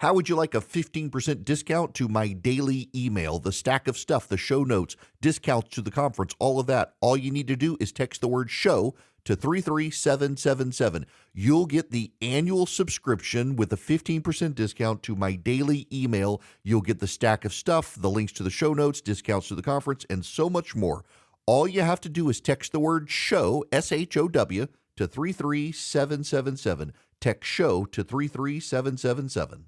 How would you like a 15% discount to my daily email, the stack of stuff, the show notes, discounts to the conference, all of that? All you need to do is text the word show to 33777. You'll get the annual subscription with a 15% discount to my daily email. You'll get the stack of stuff, the links to the show notes, discounts to the conference, and so much more. All you have to do is text the word show, SHOW, to 33777. Text show to 33777.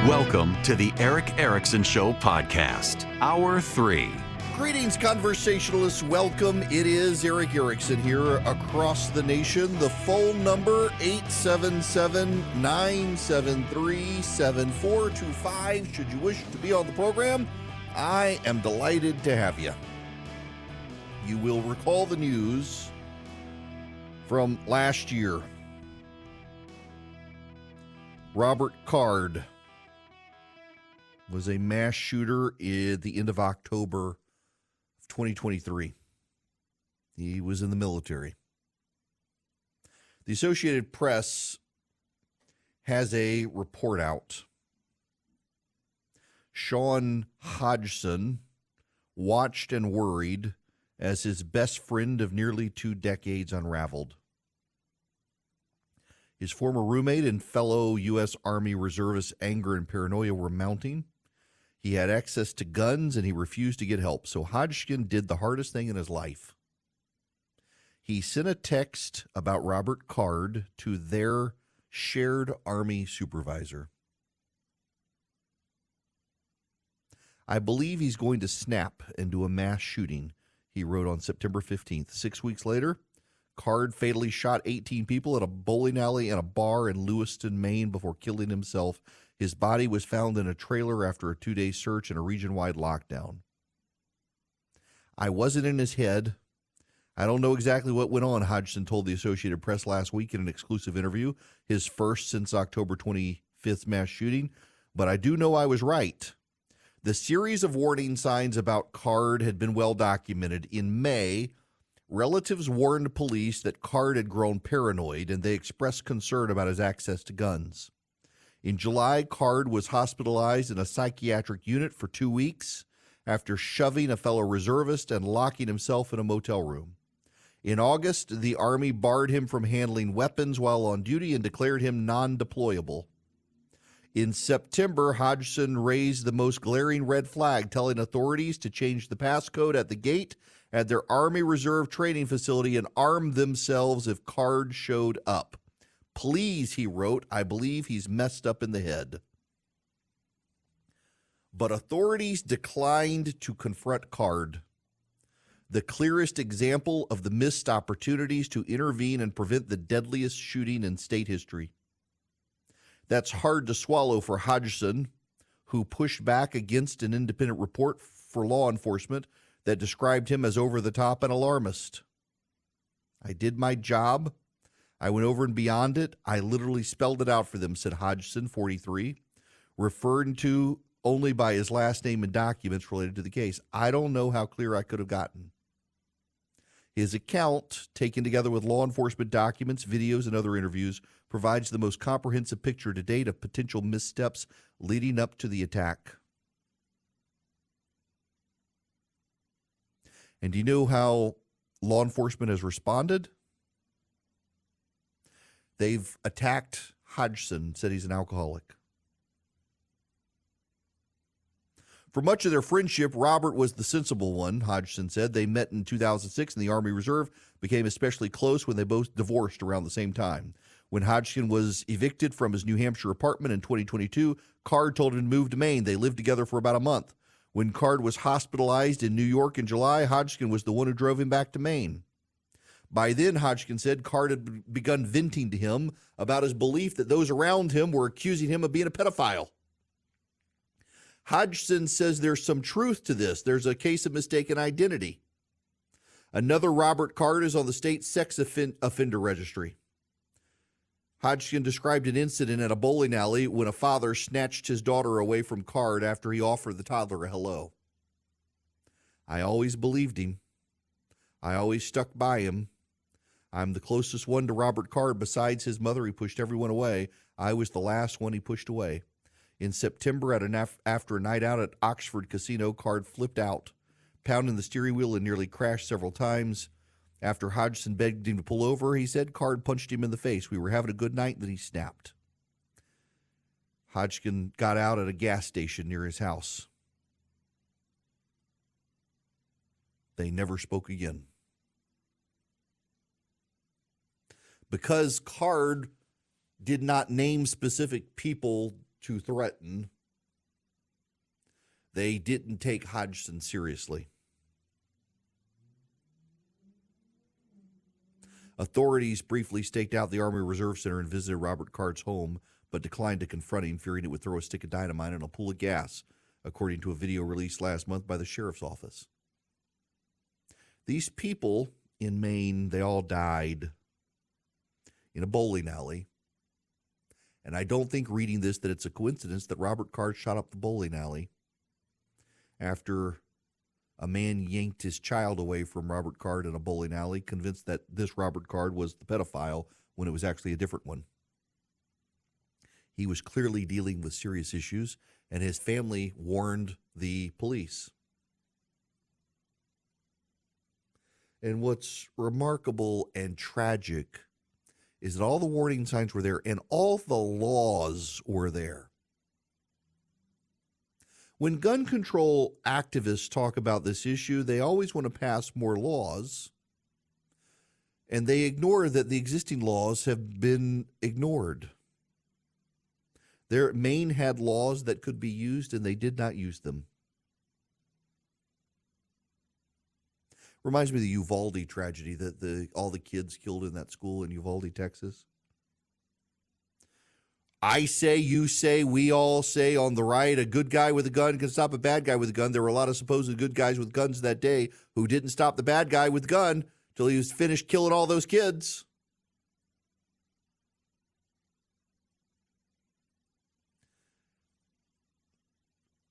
Welcome to the Eric Erickson Show podcast, Hour 3. Greetings, conversationalists. Welcome. It is Eric Erickson here across the nation. The phone number, 877-973-7425. Should you wish to be on the program, I am delighted to have you. You will recall the news from last year. Robert Card was a mass shooter at the end of October of 2023. He was in the military. The Associated Press has a report out. Sean Hodgson watched and worried as his best friend of nearly 2 decades unraveled. His former roommate and fellow U.S. Army reservist anger and paranoia were mounting. He had access to guns, and he refused to get help. So Hodgson did the hardest thing in his life. He sent a text about Robert Card to their shared Army supervisor. I believe he's going to snap and do a mass shooting, he wrote on September 15th. 6 weeks later, Card fatally shot 18 people at a bowling alley and a bar in Lewiston, Maine before killing himself. His body was found in a trailer after a 2-day search and a region-wide lockdown. I wasn't in his head. I don't know exactly what went on, Hodgson told the Associated Press last week in an exclusive interview, his first since October 25th mass shooting, but I do know I was right. The series of warning signs about Card had been well documented. In May, relatives warned police that Card had grown paranoid, and they expressed concern about his access to guns. In July, Card was hospitalized in a psychiatric unit for 2 weeks after shoving a fellow reservist and locking himself in a motel room. In August, the Army barred him from handling weapons while on duty and declared him non-deployable. In September, Hodgson raised the most glaring red flag, telling authorities to change the passcode at the gate at their Army Reserve training facility and arm themselves if Card showed up. Please, he wrote, I believe he's messed up in the head. But authorities declined to confront Card, the clearest example of the missed opportunities to intervene and prevent the deadliest shooting in state history. That's hard to swallow for Hodgson, who pushed back against an independent report for law enforcement that described him as over-the-top and alarmist. I did my job. I went over and beyond it. I literally spelled it out for them, said Hodgson, 43, referred to only by his last name in documents related to the case. I don't know how clear I could have gotten. His account, taken together with law enforcement documents, videos, and other interviews, provides the most comprehensive picture to date of potential missteps leading up to the attack. And do you know how law enforcement has responded? They've attacked Hodgson, said he's an alcoholic. For much of their friendship, Robert was the sensible one, Hodgson said. They met in 2006 in the Army Reserve, became especially close when they both divorced around the same time. When Hodgson was evicted from his New Hampshire apartment in 2022, Card told him to move to Maine. They lived together for about a month. When Card was hospitalized in New York in July, Hodgson was the one who drove him back to Maine. By then, Hodgson said, Card had begun venting to him about his belief that those around him were accusing him of being a pedophile. Hodgson says there's some truth to this. There's a case of mistaken identity. Another Robert Card is on the state sex offender registry. Hodgson described an incident at a bowling alley when a father snatched his daughter away from Card after he offered the toddler a hello. I always believed him. I always stuck by him. I'm the closest one to Robert Card. Besides his mother, he pushed everyone away. I was the last one he pushed away. In September, after a night out at Oxford Casino, Card flipped out, pounding the steering wheel and nearly crashed several times. After Hodgson begged him to pull over, he said Card punched him in the face. We were having a good night, and then he snapped. Hodgson got out at a gas station near his house. They never spoke again. Because Card did not name specific people to threaten, they didn't take Hodgson seriously. Authorities briefly staked out the Army Reserve Center and visited Robert Card's home, but declined to confront him, fearing it would throw a stick of dynamite in a pool of gas, according to a video released last month by the sheriff's office. These people in Maine, they all died in a bowling alley. And I don't think reading this that it's a coincidence that Robert Card shot up the bowling alley after a man yanked his child away from Robert Card in a bowling alley, convinced that this Robert Card was the pedophile when it was actually a different one. He was clearly dealing with serious issues, and his family warned the police. And what's remarkable and tragic is that all the warning signs were there and all the laws were there. When gun control activists talk about this issue, they always want to pass more laws, and they ignore that the existing laws have been ignored. Maine had laws that could be used, and they did not use them. Reminds me of the Uvalde tragedy, that all the kids killed in that school in Uvalde, Texas. I say, you say, we all say on the right, a good guy with a gun can stop a bad guy with a gun. There were a lot of supposed good guys with guns that day who didn't stop the bad guy with the gun till he was finished killing all those kids.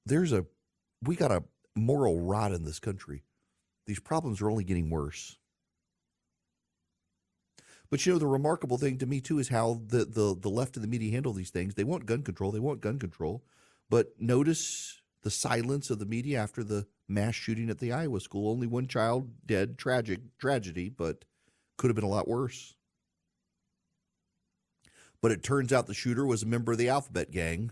We got a moral rot in this country. These problems are only getting worse. But, the remarkable thing to me, too, is how the left and the media handle these things. They want gun control. They want gun control. But notice the silence of the media after the mass shooting at the Iowa school. Only one child dead, tragedy, but could have been a lot worse. But it turns out the shooter was a member of the Alphabet Gang.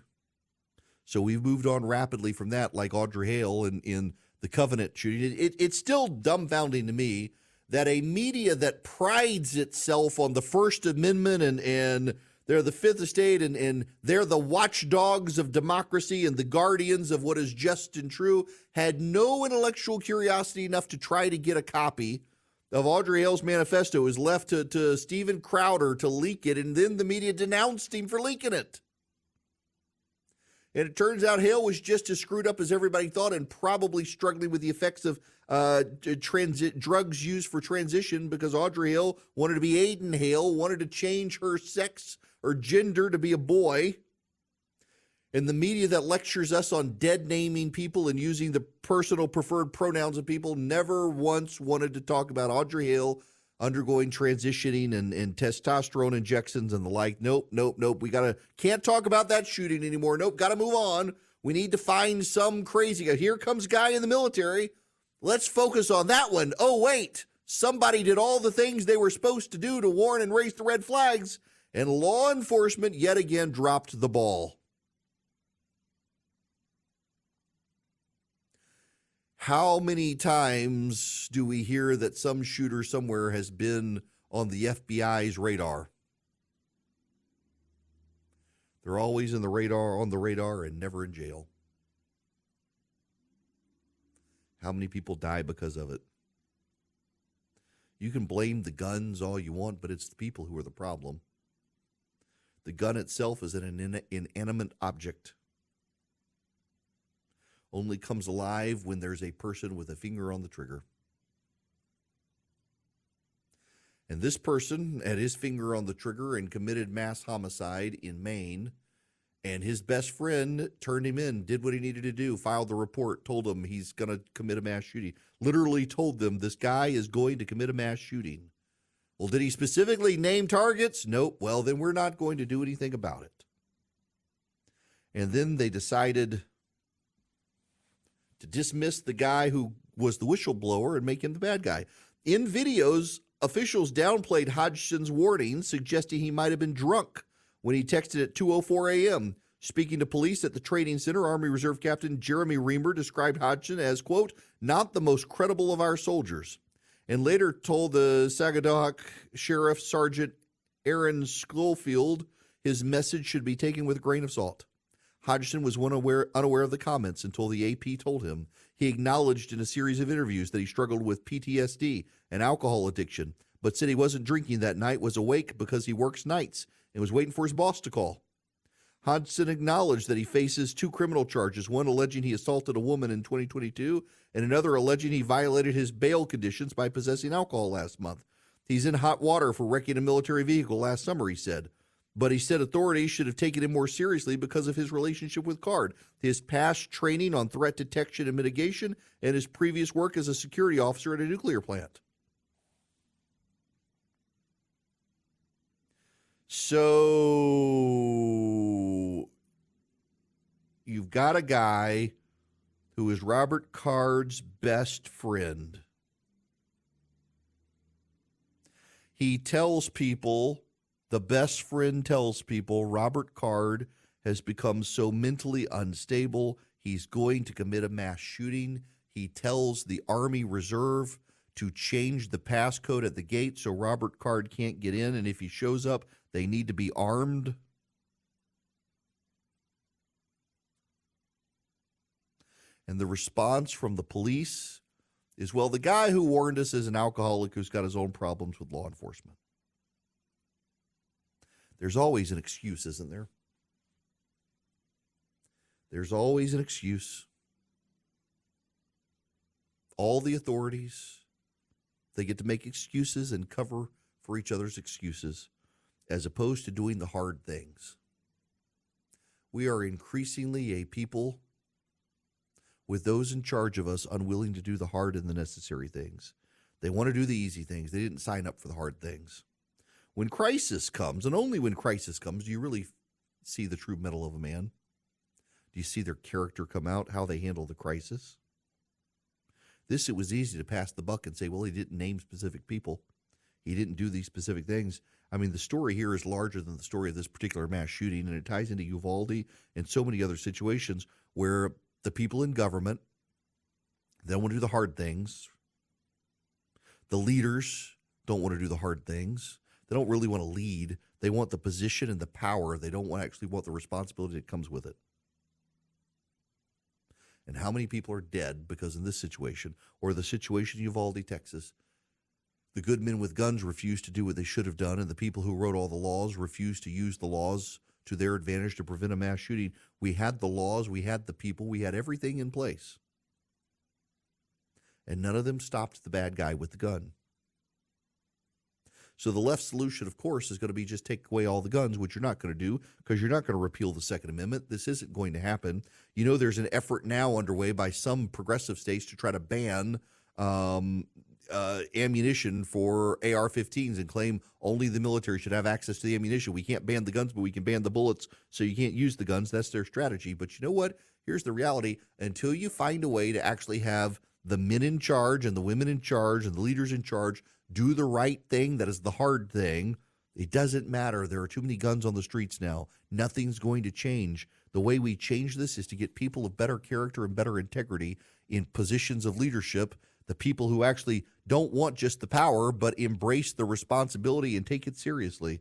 So we've moved on rapidly from that, like Audrey Hale in the Covenant shooting. It's still dumbfounding to me that a media that prides itself on the First Amendment and they're the Fifth Estate and they're the watchdogs of democracy and the guardians of what is just and true had no intellectual curiosity enough to try to get a copy of Audrey Hale's manifesto. It was left to Steven Crowder to leak it, and then the media denounced him for leaking it. And it turns out Hale was just as screwed up as everybody thought and probably struggling with the effects of drugs used for transition, because Audrey Hale wanted to be Aiden Hale, wanted to change her sex or gender to be a boy. And the media that lectures us on dead naming people and using the personal preferred pronouns of people never once wanted to talk about Audrey Hale undergoing transitioning and testosterone injections and the like. Nope. We can't talk about that shooting anymore. Nope, got to move on. We need to find some crazy guy. Here comes guy in the military. Let's focus on that one. Oh, wait, somebody did all the things they were supposed to do to warn and raise the red flags, and law enforcement yet again dropped the ball. How many times do we hear that some shooter somewhere has been on the FBI's radar? They're always on the radar, and never in jail. How many people die because of it? You can blame the guns all you want, but it's the people who are the problem. The gun itself is an inanimate object. Only comes alive when there's a person with a finger on the trigger. And this person had his finger on the trigger and committed mass homicide in Maine And his best friend turned him in, did what he needed to do, filed the report, told him he's going to commit a mass shooting. Literally told them this guy is going to commit a mass shooting. Well, did he specifically name targets? Nope. Well, then we're not going to do anything about it. And then they decided to dismiss the guy who was the whistleblower and make him the bad guy. In videos, officials downplayed Hodgson's warnings, suggesting he might have been drunk when he texted at 2:04 a.m. Speaking to police at the training center, Army Reserve Captain Jeremy Reamer described Hodgson as, quote, not the most credible of our soldiers, and later told the Sagadahoc Sheriff Sergeant Aaron Schofield his message should be taken with a grain of salt. Hodgson was unaware of the comments until the AP told him. He acknowledged in a series of interviews that he struggled with PTSD and alcohol addiction, but said he wasn't drinking that night, was awake because he works nights, and was waiting for his boss to call. Hodgson acknowledged that he faces 2 criminal charges, one alleging he assaulted a woman in 2022 and another alleging he violated his bail conditions by possessing alcohol last month. He's in hot water for wrecking a military vehicle last summer, he said. But he said authorities should have taken him more seriously because of his relationship with CARD, his past training on threat detection and mitigation, and his previous work as a security officer at a nuclear plant. So you've got a guy who is Robert Card's best friend. He tells people, the best friend tells people, Robert Card has become so mentally unstable, he's going to commit a mass shooting. He tells the Army Reserve to change the passcode at the gate so Robert Card can't get in, and if he shows up, they need to be armed. And the response from the police is, well, the guy who warned us is an alcoholic who's got his own problems with law enforcement. There's always an excuse, isn't there? There's always an excuse. All the authorities, they get to make excuses and cover for each other's excuses, as opposed to doing the hard things. We are increasingly a people with those in charge of us unwilling to do the hard and the necessary things. They want to do the easy things. They didn't sign up for the hard things. When crisis comes, and only when crisis comes, do you really see the true mettle of a man. Do you see their character come out, how they handle the crisis? It was easy to pass the buck and say, well, he didn't name specific people. He didn't do these specific things. I mean, the story here is larger than the story of this particular mass shooting, and it ties into Uvalde and so many other situations where the people in government, they don't want to do the hard things. The leaders don't want to do the hard things. They don't really want to lead. They want the position and the power. They don't actually want the responsibility that comes with it. And how many people are dead because in this situation, or the situation in Uvalde, Texas, the good men with guns refused to do what they should have done, and the people who wrote all the laws refused to use the laws to their advantage to prevent a mass shooting. We had the laws, we had the people, we had everything in place. And none of them stopped the bad guy with the gun. So the left solution, of course, is going to be just take away all the guns, which you're not going to do because you're not going to repeal the Second Amendment. This isn't going to happen. You know, there's an effort now underway by some progressive states to try to ban ammunition for AR-15s and claim only the military should have access to the ammunition. We can't ban the guns, but we can ban the bullets, so you can't use the guns. That's their strategy. But you know what? Here's the reality. Until you find a way to actually have the men in charge and the women in charge and the leaders in charge do the right thing, that is the hard thing, it doesn't matter. There are too many guns on the streets now. Nothing's going to change. The way we change this is to get people of better character and better integrity in positions of leadership, the people who actually don't want just the power, but embrace the responsibility and take it seriously.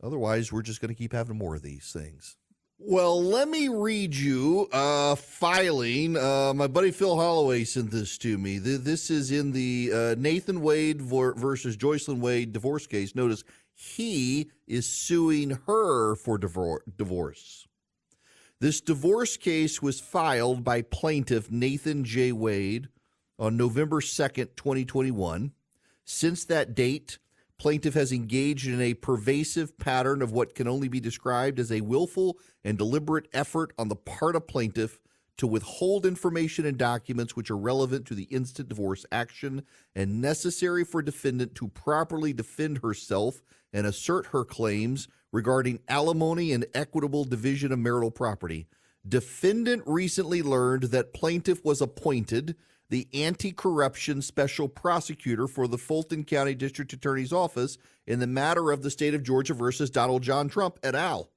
Otherwise, we're just going to keep having more of these things. Well, let me read you filing. My buddy Phil Holloway sent this to me. This is in the Nathan Wade versus Joycelyn Wade divorce case. Notice he is suing her for divorce. This divorce case was filed by plaintiff Nathan J. Wade on November 2nd, 2021. Since that date, Plaintiff has engaged in a pervasive pattern of what can only be described as a willful and deliberate effort on the part of plaintiff to withhold information and documents which are relevant to the instant divorce action and necessary for defendant to properly defend herself and assert her claims regarding alimony and equitable division of marital property. Defendant recently learned that plaintiff was appointed the anti-corruption special prosecutor for the Fulton County District Attorney's Office in the matter of the state of Georgia versus Donald John Trump et al.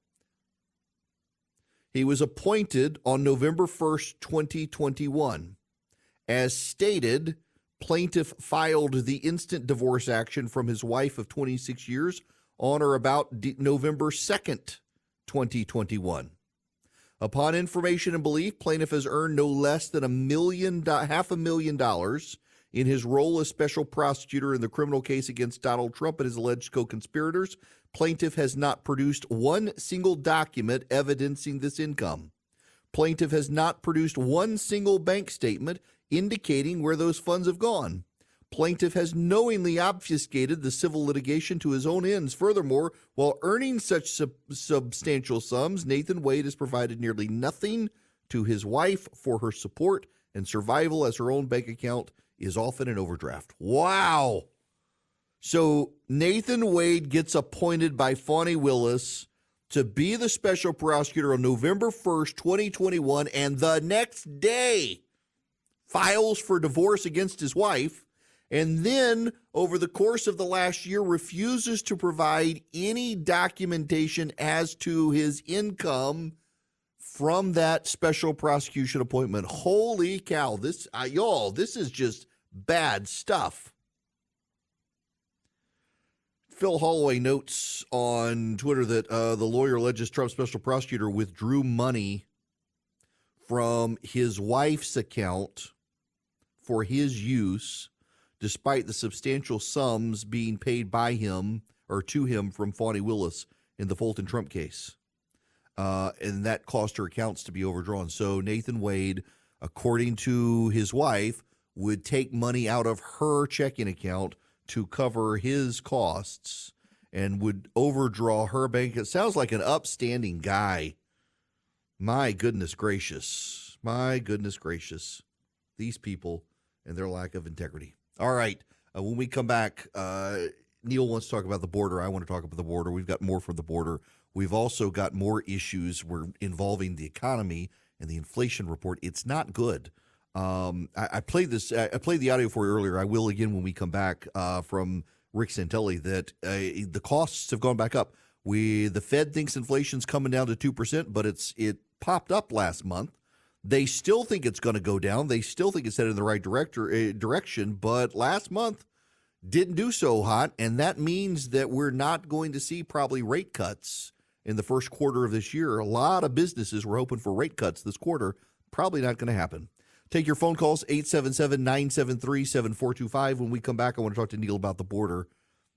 He was appointed on November 1st, 2021. As stated, plaintiff filed the instant divorce action from his wife of 26 years on or about November 2nd, 2021. Upon information and belief, plaintiff has earned no less than $500,000 in his role as special prosecutor in the criminal case against Donald Trump and his alleged co-conspirators. Plaintiff has not produced one single document evidencing this income. Plaintiff has not produced one single bank statement indicating where those funds have gone. Plaintiff has knowingly obfuscated the civil litigation to his own ends. Furthermore, while earning such substantial sums, Nathan Wade has provided nearly nothing to his wife for her support and survival, as her own bank account is often in overdraft. Wow. So Nathan Wade gets appointed by Fani Willis to be the special prosecutor on November 1st, 2021, and the next day files for divorce against his wife. And then, over the course of the last year, refuses to provide any documentation as to his income from that special prosecution appointment. Holy cow, this is just bad stuff. Phil Holloway notes on Twitter that the lawyer alleges Trump's special prosecutor withdrew money from his wife's account for his use, despite the substantial sums being paid by him or to him from Fani Willis in the Fulton Trump case. And that caused her accounts to be overdrawn. So Nathan Wade, according to his wife, would take money out of her checking account to cover his costs and would overdraw her bank. It sounds like an upstanding guy. My goodness gracious. My goodness gracious. These people and their lack of integrity. All right. When we come back, Neil wants to talk about the border. I want to talk about the border. We've got more from the border. We've also got more issues involving the economy and the inflation report. It's not good. I played the audio for you earlier. I will again when we come back from Rick Santelli that the costs have gone back up. The Fed thinks inflation's coming down to 2%, but it popped up last month. They still think it's going to go down. They still think it's headed in the right direction, but last month didn't do so hot, and that means that we're not going to see probably rate cuts in the first quarter of this year. A lot of businesses were hoping for rate cuts this quarter. Probably not going to happen. Take your phone calls, 877-973-7425. When we come back, I want to talk to Neil about the border,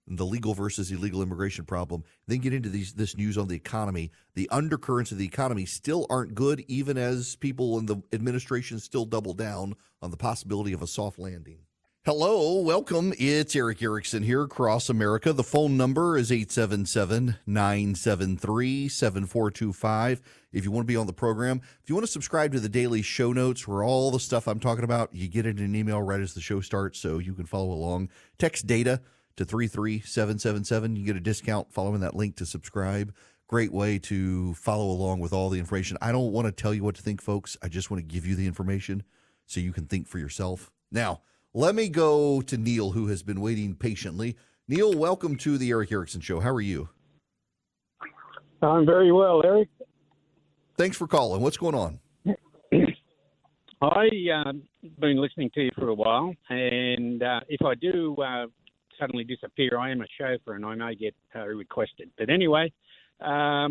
the legal versus illegal immigration problem, then get into this news on the economy. The undercurrents of the economy still aren't good, even as people in the administration still double down on the possibility of a soft landing. Hello, welcome. It's Eric Erickson here across America. The phone number is 877-973-7425. If you want to be on the program, if you want to subscribe to the daily show notes where all the stuff I'm talking about, you get it in an email right as the show starts so you can follow along. Text data to 33777. You get a discount following that link to subscribe. Great way to follow along with all the information. I don't want to tell you what to think, folks. I just want to give you the information so you can think for yourself. Now, let me go to Neil, who has been waiting patiently. Neil, welcome to the Eric Erickson Show. How are you? I'm very well, Eric. Thanks for calling. What's going on? I've been listening to you for a while, and if I do suddenly disappear, I am a chauffeur and I may get requested. But anyway, I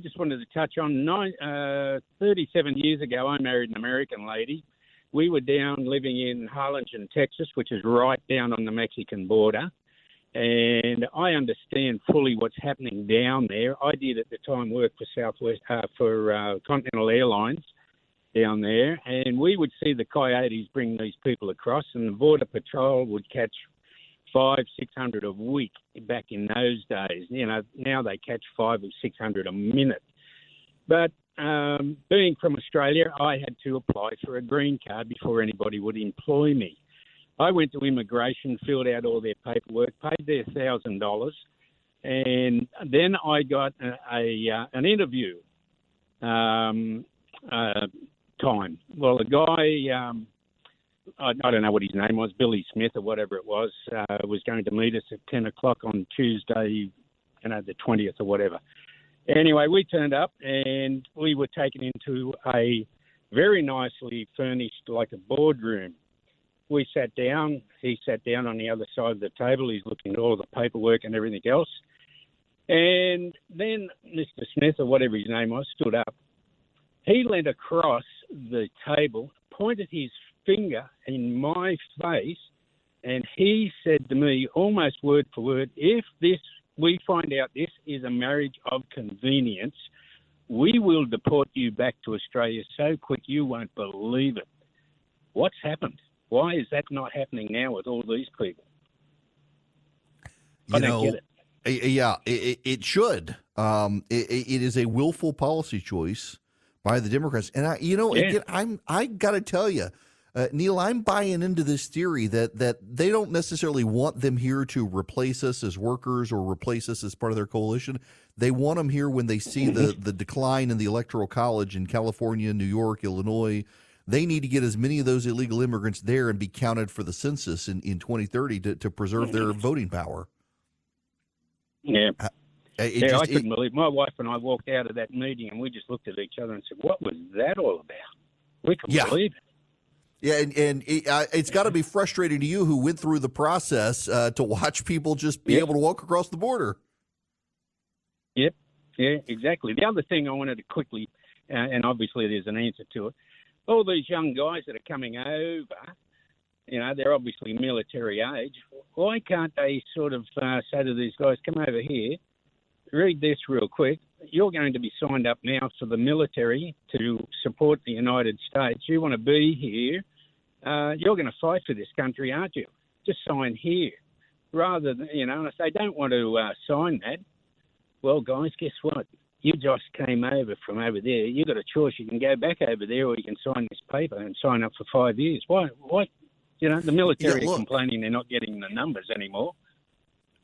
just wanted to touch on 37 years ago, I married an American lady. We were down living in Harlingen, Texas, which is right down on the Mexican border. And I understand fully what's happening down there. I did at the time work for Continental Airlines down there. And we would see the coyotes bring these people across, and the Border Patrol would catch 500-600 a week back in those days. Now they catch 500 or 600 a minute. But being from Australia, I had to apply for a green card before anybody would employ me. I went to immigration, filled out all their paperwork, paid their $1,000, and then I got an interview time. Well, the guy, I don't know what his name was, Billy Smith or whatever it was going to meet us at 10 o'clock on Tuesday, the 20th or whatever. Anyway, we turned up and we were taken into a very nicely furnished, like a boardroom. We sat down. He sat down on the other side of the table. He's looking at all the paperwork and everything else. And then Mr. Smith, or whatever his name was, stood up. He leant across the table, pointed his finger in my face, and he said to me, almost word for word, if we find out this is a marriage of convenience, we will deport you back to Australia so quick you won't believe it. What's happened? Why is that not happening now with all these people? I don't get it. Yeah, it should. It is a willful policy choice by the Democrats. And again, I got to tell you, Neil, I'm buying into this theory that they don't necessarily want them here to replace us as workers or replace us as part of their coalition. They want them here when they see the decline in the Electoral College in California, New York, Illinois. They need to get as many of those illegal immigrants there and be counted for the census in 2030 to preserve their voting power. Yeah. I couldn't believe. My wife and I walked out of that meeting and we just looked at each other and said, what was that all about? We couldn't believe it. Yeah, and it's got to be frustrating to you who went through the process to watch people just be able to walk across the border. Yep, yeah, exactly. The other thing I wanted to quickly, and obviously there's an answer to it, all these young guys that are coming over, they're obviously military age. Why can't they sort of say to these guys, come over here, read this real quick. You're going to be signed up now for the military to support the United States. You want to be here. You're going to fight for this country, aren't you? Just sign here. Rather than, if they don't want to sign that, well, guys, guess what? You just came over from over there. You've got a choice. You can go back over there or you can sign this paper and sign up for 5 years. Why? The military are complaining they're not getting the numbers anymore.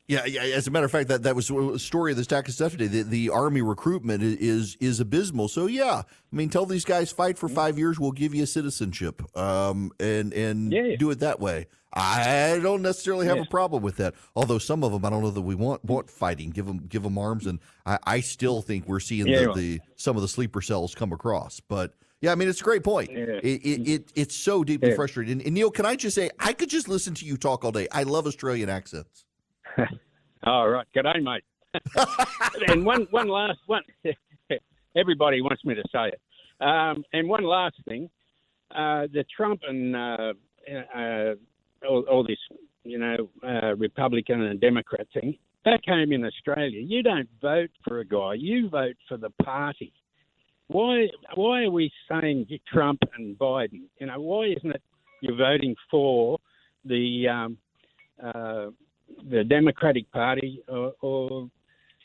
Yeah. As a matter of fact, that was a story of the stack of stuff today. The Army recruitment is abysmal. So tell these guys fight for 5 years. We'll give you citizenship, and do it that way. I don't necessarily have a problem with that. Although some of them, I don't know that we want fighting. Give them arms, and I still think we're seeing some of the sleeper cells come across. But it's a great point. Yeah. It's so deeply frustrating. And Neil, can I just say, I could just listen to you talk all day. I love Australian accents. All right. G'day, mate. And one last one. Everybody wants me to say it. And one last thing. The Trump and all this, Republican and Democrat thing, back home in Australia, you don't vote for a guy. You vote for the party. Why are we saying Trump and Biden? Why isn't it you're voting for the Democratic Party or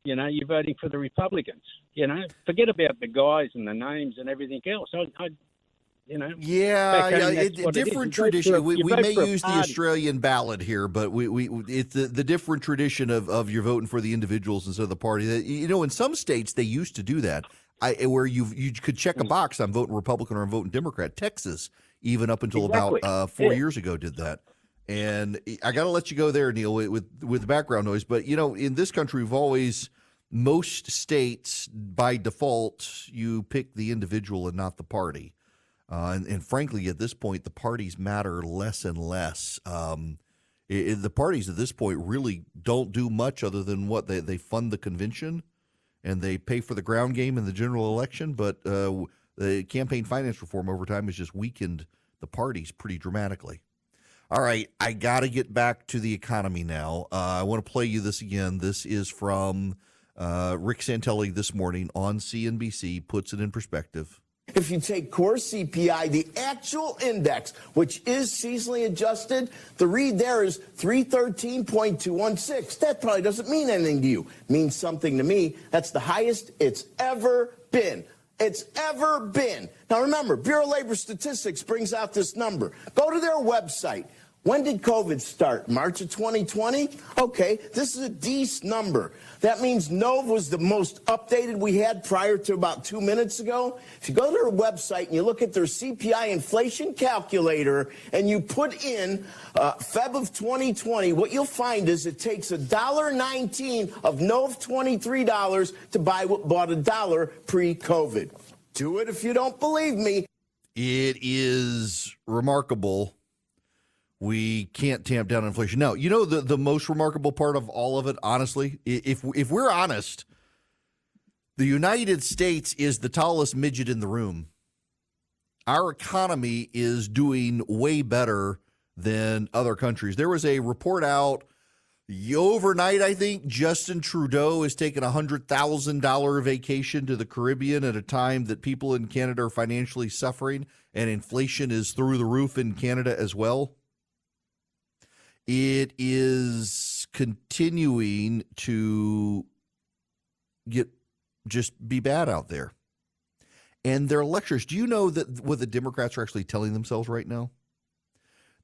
you're voting for the Republicans? Forget about the guys and the names and everything else. Different tradition. We may use the Australian ballot here, but it's the different tradition of you're voting for the individuals instead of the party. In some states they used to do that, where you could check a box, I'm voting Republican or I'm voting Democrat. Texas, even up until about 4 years ago, did that. And I got to let you go there, Neil, with the background noise. But, in this country, most states, by default, you pick the individual and not the party. And frankly, at this point, the parties matter less and less. The parties at this point really don't do much other than what they fund the convention and they pay for the ground game in the general election. But the campaign finance reform over time has just weakened the parties pretty dramatically. All right, I got to get back to the economy now. I want to play you this again. This is from Rick Santelli this morning on CNBC, puts it in perspective. If you take core CPI, the actual index, which is seasonally adjusted, the read there is 313.216. That probably doesn't mean anything to you. It means something to me. That's the highest it's ever been. It's ever been. Now remember, Bureau of Labor Statistics brings out this number. Go to their website. When did COVID start? March of 2020? Okay, this is a decent number. That means Nov was the most updated we had prior to about 2 minutes ago. If you go to their website and you look at their CPI inflation calculator and you put in Feb of 2020, what you'll find is it takes $1.19 of Nov $23 to buy what bought $1 pre-COVID. Do it if you don't believe me. It is remarkable. We can't tamp down inflation. No, you know the most remarkable part of all of it, honestly, if we're honest, the United States is the tallest midget in the room. Our economy is doing way better than other countries. There was a report out overnight, I think, Justin Trudeau is taking a $100,000 vacation to the Caribbean at a time that people in Canada are financially suffering and inflation is through the roof in Canada as well. It is continuing to be bad out there. And their lectures, do you know that what the Democrats are actually telling themselves right now?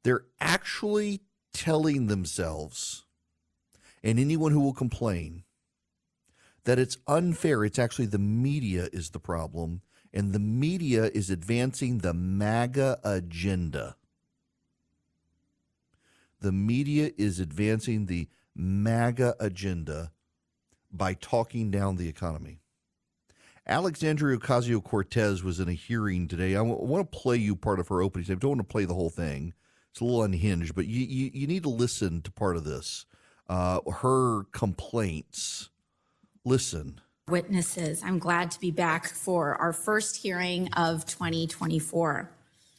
They're actually telling themselves, and anyone who will complain, that it's unfair. It's actually the media is the problem, and the media is advancing the MAGA agenda. The media is advancing the MAGA agenda by talking down the economy. Alexandria Ocasio-Cortez was in a hearing today. I want to play you part of her opening statement. I don't want to play the whole thing. It's a little unhinged, but you need to listen to part of this. Her complaints. Listen. Witnesses, I'm glad to be back for our first hearing of 2024.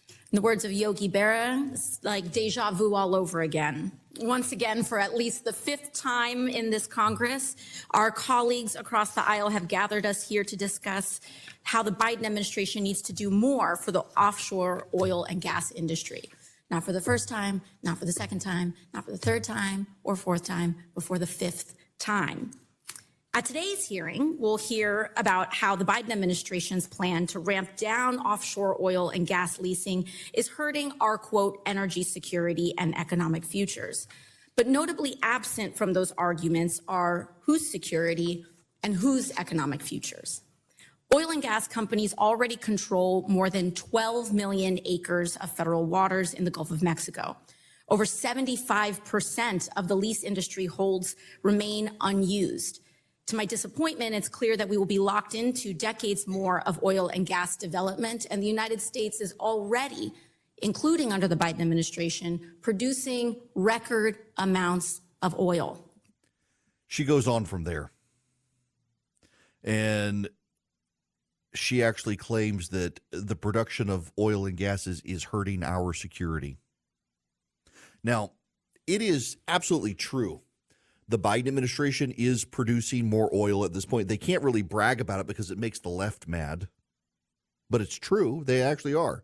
In the words of Yogi Berra, it's like deja vu all over again. Once again, for at least the fifth time in this Congress, our colleagues across the aisle have gathered us here to discuss how the Biden administration needs to do more for the offshore oil and gas industry. Not for the first time, not for the second time, not for the third time or fourth time, but for the fifth time. At today's hearing, we'll hear about how the Biden administration's plan to ramp down offshore oil and gas leasing is hurting our, quote, energy security and economic futures. But notably absent from those arguments are whose security and whose economic futures. Oil and gas companies already control more than 12 million acres of federal waters in the Gulf of Mexico. Over 75% of the lease industry holds remain unused. To my disappointment, it's clear that we will be locked into decades more of oil and gas development, and the United States is already, including under the Biden administration, producing record amounts of oil. She goes on from there. And she actually claims that the production of oil and gases is hurting our security. Now, it is absolutely true. The Biden administration is producing more oil at this point. They can't really brag about it because it makes the left mad. But it's true. They actually are.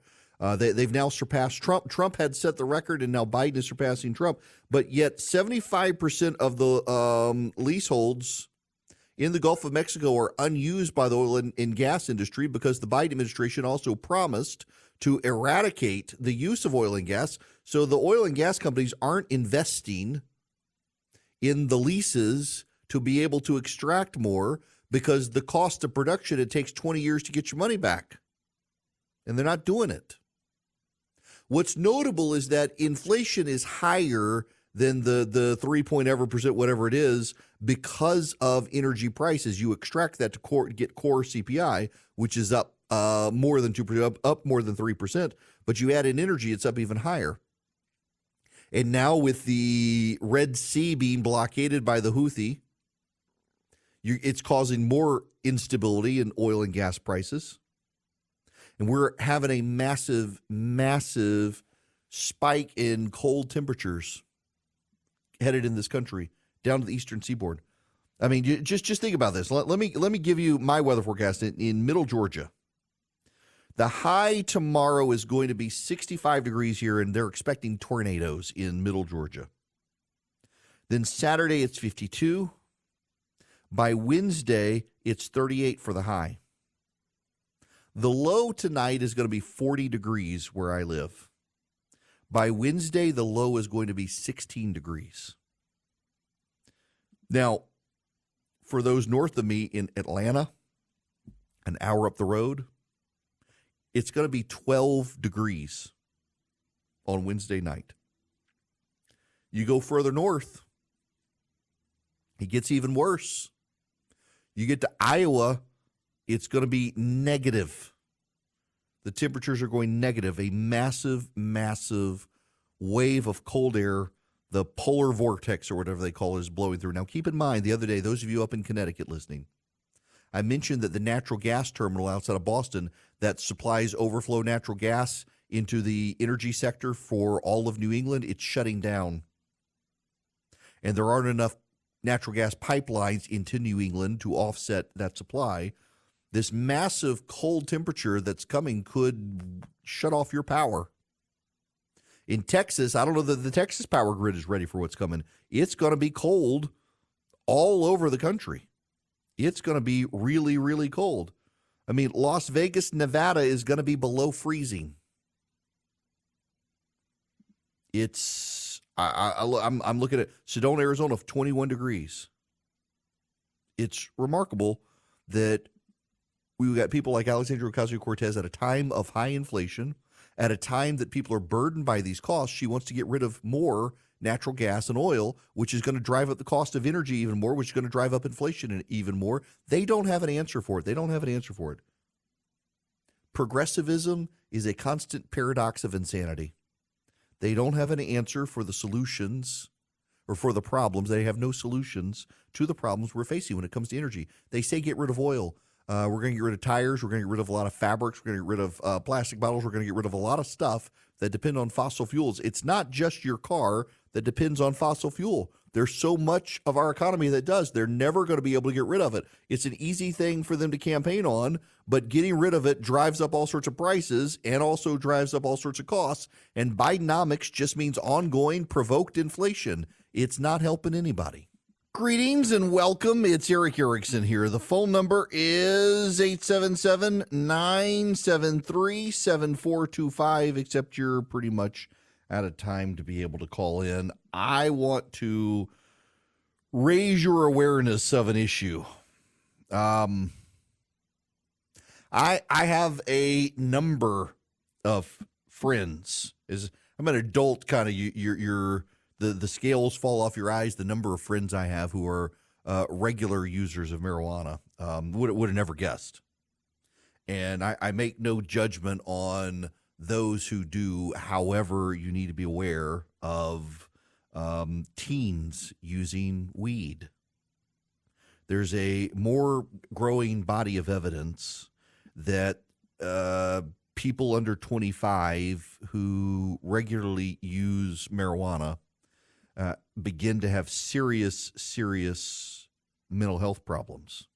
They've now surpassed Trump. Trump had set the record, and now Biden is surpassing Trump. But yet 75% of the leaseholds in the Gulf of Mexico are unused by the oil and gas industry because the Biden administration also promised to eradicate the use of oil and gas. So the oil and gas companies aren't investing in the leases to be able to extract more because the cost of production, it takes 20 years to get your money back. And they're not doing it. What's notable is that inflation is higher than the 3% whatever it is because of energy prices. You extract that to get core CPI, which is up more than 2%, up more than 3%. But you add in energy, it's up even higher. And now with the Red Sea being blockaded by the Houthi, it's causing more instability in oil and gas prices. And we're having a massive, massive spike in cold temperatures headed in this country down to the eastern seaboard. I mean, just think about this. Let me give you my weather forecast in middle Georgia. The high tomorrow is going to be 65 degrees here, and they're expecting tornadoes in middle Georgia. Then Saturday, it's 52. By Wednesday, it's 38 for the high. The low tonight is going to be 40 degrees where I live. By Wednesday, the low is going to be 16 degrees. Now, for those north of me in Atlanta, an hour up the road, it's going to be 12 degrees on Wednesday night. You go further north, it gets even worse. You get to Iowa, it's going to be negative. The temperatures are going negative. A massive, massive wave of cold air, the polar vortex or whatever they call it, is blowing through. Now, keep in mind, the other day, those of you up in Connecticut listening, I mentioned that the natural gas terminal outside of Boston that supplies overflow natural gas into the energy sector for all of New England, it's shutting down. And there aren't enough natural gas pipelines into New England to offset that supply. This massive cold temperature that's coming could shut off your power. In Texas, I don't know that the Texas power grid is ready for what's coming. It's going to be cold all over the country. It's going to be really, really cold. I mean, Las Vegas, Nevada is going to be below freezing. I'm looking at Sedona, Arizona of 21 degrees. It's remarkable that we've got people like Alexandria Ocasio-Cortez at a time of high inflation, at a time that people are burdened by these costs. She wants to get rid of more natural gas and oil, which is going to drive up the cost of energy even more, which is going to drive up inflation even more. They don't have an answer for it. Progressivism is a constant paradox of insanity. They don't have an answer for the solutions or for the problems. They have no solutions to the problems we're facing when it comes to energy. They say get rid of oil. We're going to get rid of tires. We're going to get rid of a lot of fabrics. We're going to get rid of plastic bottles. We're going to get rid of a lot of stuff that depend on fossil fuels. It's not just your car that depends on fossil fuel. There's so much of our economy that does. They're never going to be able to get rid of it. It's an easy thing for them to campaign on, but getting rid of it drives up all sorts of prices and also drives up all sorts of costs. And Bidenomics just means ongoing provoked inflation. It's not helping anybody. Greetings and welcome. It's Eric Erickson here. The phone number is 877-973-7425, except you're pretty much out of time to be able to call in. I want to raise your awareness of an issue. I have a number of friends. I'm an adult, kind of. The scales fall off your eyes. The number of friends I have who are regular users of marijuana would have never guessed. And I make no judgment on those who do. However, you need to be aware of teens using weed. There's a more growing body of evidence that people under 25 who regularly use marijuana begin to have serious mental health problems.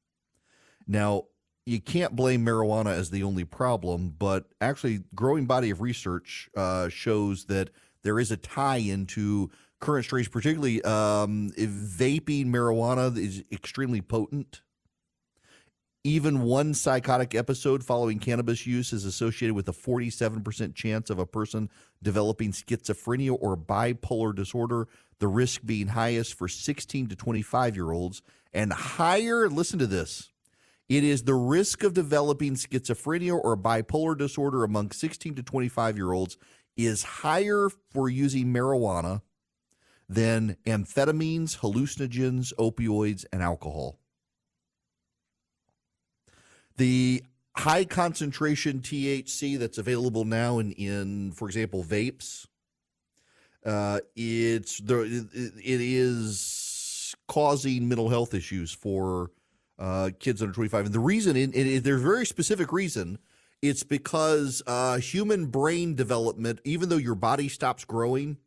Now, you can't blame marijuana as the only problem, but actually growing body of research shows that there is a tie into current strains, particularly if vaping marijuana is extremely potent. Even one psychotic episode following cannabis use is associated with a 47% chance of a person developing schizophrenia or bipolar disorder, the risk being highest for 16 to 25-year-olds, and higher, listen to this, it is the risk of developing schizophrenia or bipolar disorder among 16 to 25-year-olds is higher for using marijuana than amphetamines, hallucinogens, opioids, and alcohol. The high concentration THC that's available now in for example, vapes, it is causing mental health issues for kids under 25. And the reason, there's a very specific reason. It's because human brain development, even though your body stops growing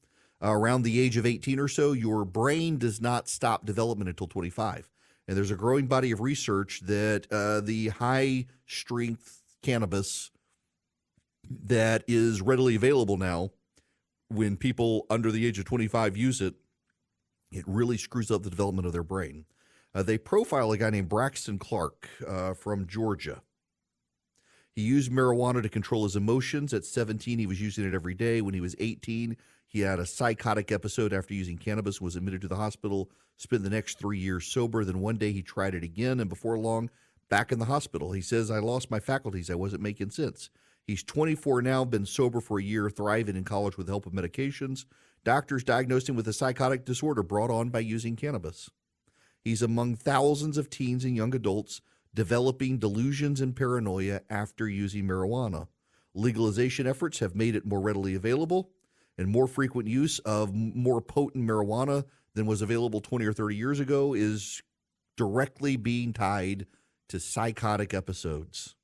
around the age of 18 or so, your brain does not stop development until 25. And there's a growing body of research that the high-strength cannabis that is readily available now. When people under the age of 25 use it, it really screws up the development of their brain. They profile a guy named Braxton Clark from Georgia. He used marijuana to control his emotions. At 17, he was using it every day. When he was 18, he had a psychotic episode after using cannabis, was admitted to the hospital, spent the next 3 years sober. Then one day he tried it again, and before long, back in the hospital. He says, I lost my faculties. I wasn't making sense. He's 24 now, been sober for a year, thriving in college with the help of medications. Doctors diagnosed him with a psychotic disorder brought on by using cannabis. He's among thousands of teens and young adults developing delusions and paranoia after using marijuana. Legalization efforts have made it more readily available, and more frequent use of more potent marijuana than was available 20 or 30 years ago is directly being tied to psychotic episodes.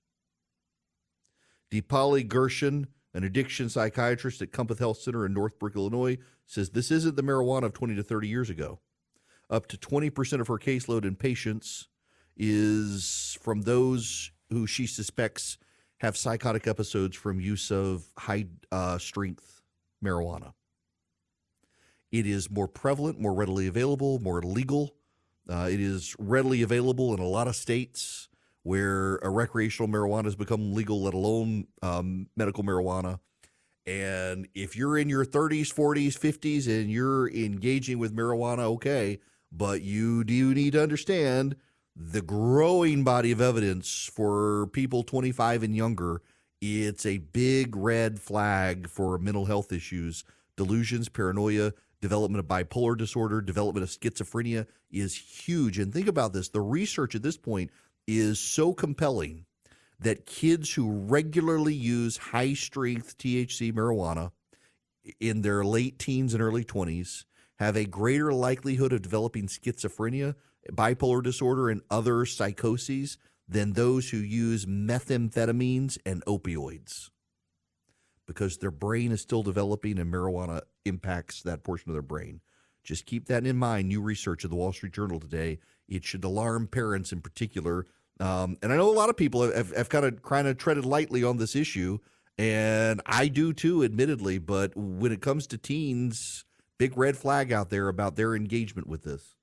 Deepali Gershon, an addiction psychiatrist at Compass Health Center in Northbrook, Illinois, says this isn't the marijuana of 20 to 30 years ago. Up to 20% of her caseload in patients is from those who she suspects have psychotic episodes from use of high-strength marijuana. It is more prevalent, more readily available, more legal. It is readily available in a lot of states where a recreational marijuana has become legal, let alone medical marijuana. And if you're in your 30s, 40s, 50s, and you're engaging with marijuana, okay, but you do need to understand the growing body of evidence for people 25 and younger. It's a big red flag for mental health issues, delusions, paranoia, development of bipolar disorder, development of schizophrenia is huge. And think about this. The research at this point is so compelling that kids who regularly use high-strength THC marijuana in their late teens and early 20s have a greater likelihood of developing schizophrenia, bipolar disorder, and other psychoses than those who use methamphetamines and opioids, because their brain is still developing and marijuana impacts that portion of their brain. Just keep that in mind. New research in the Wall Street Journal today. It should alarm parents in particular. And I know a lot of people have kind of treaded lightly on this issue, and I do too, admittedly. But when it comes to teens, big red flag out there about their engagement with this.